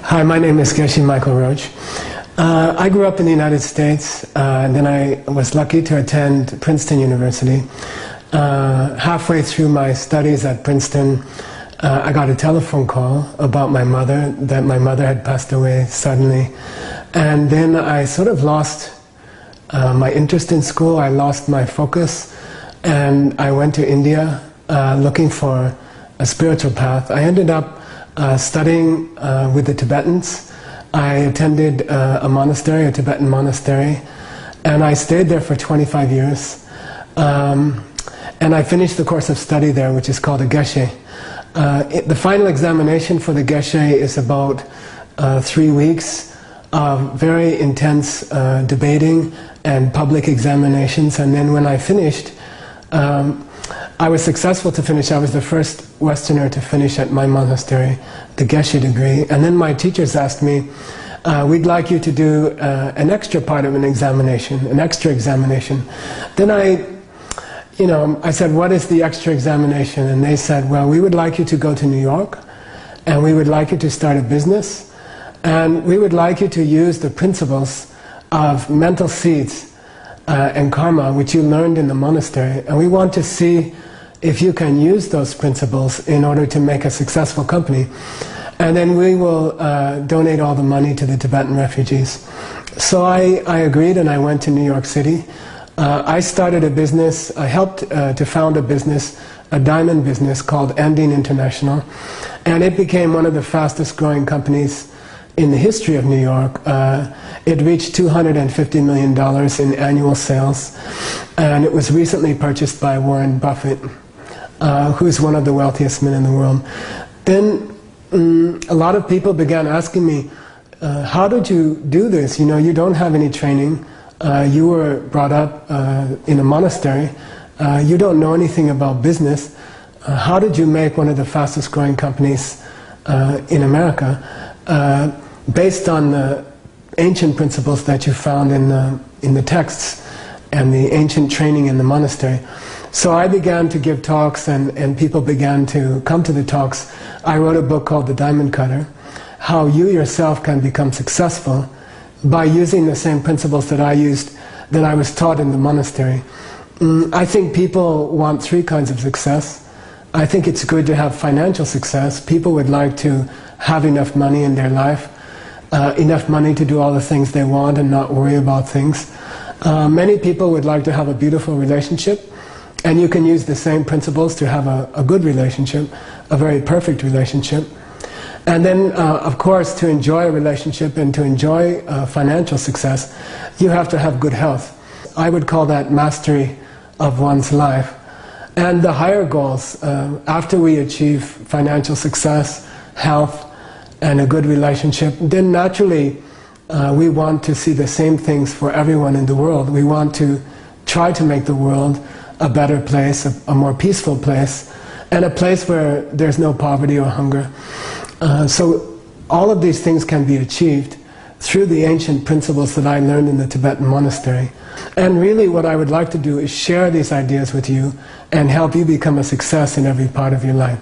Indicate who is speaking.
Speaker 1: Hi, my name is Geshe Michael Roach. I grew up in the United States, and then I was lucky to attend Princeton University. Halfway through my studies at Princeton, I got a telephone call about my mother, that my mother had passed away suddenly. And then I sort of lost my interest in school, I lost my focus, and I went to India looking for a spiritual path. I ended up studying with the Tibetans. I attended a monastery, a Tibetan monastery, and I stayed there for 25 years. And I finished the course of study there, which is called a Geshe. The final examination for the Geshe is about 3 weeks of very intense debating and public examinations. And then when I finished, I was successful to finish. I was the first Westerner to finish at my monastery, the Geshe degree. And then my teachers asked me, we'd like you to do an extra part of an examination, an extra examination. Then I said, what is the extra examination? And they said, well, we would like you to go to New York, and we would like you to start a business, and we would like you to use the principles of mental seeds and karma, which you learned in the monastery, and we want to see if you can use those principles in order to make a successful company. And then we will donate all the money to the Tibetan refugees. So I agreed, and I went to New York City. I started a business, I helped to found a business, a diamond business called Ordained International, and it became one of the fastest growing companies in the history of New York. It reached $250 million in annual sales, and it was recently purchased by Warren Buffett, who's one of the wealthiest men in the world. Then a lot of people began asking me, how did you do this? You know, you don't have any training. You were brought up in a monastery. You don't know anything about business. How did you make one of the fastest growing companies in America based on the ancient principles that you found in the texts and the ancient training in the monastery? So I began to give talks, and people began to come to the talks. I wrote a book called The Diamond Cutter, how you yourself can become successful by using the same principles that I used, that I was taught in the monastery. I think people want 3 kinds of success. I think it's good to have financial success. People would like to have enough money in their life, enough money to do all the things they want and not worry about things. Many people would like to have a beautiful relationship, and you can use the same principles to have a good relationship, a very perfect relationship. And then, of course, to enjoy a relationship and to enjoy financial success, you have to have good health. I would call that mastery of one's life. And the higher goals, after we achieve financial success, health, and a good relationship, then naturally we want to see the same things for everyone in the world. We want to try to make the world a better place, a more peaceful place, and a place where there's no poverty or hunger. So all of these things can be achieved through the ancient principles that I learned in the Tibetan monastery. And really what I would like to do is share these ideas with you and help you become a success in every part of your life.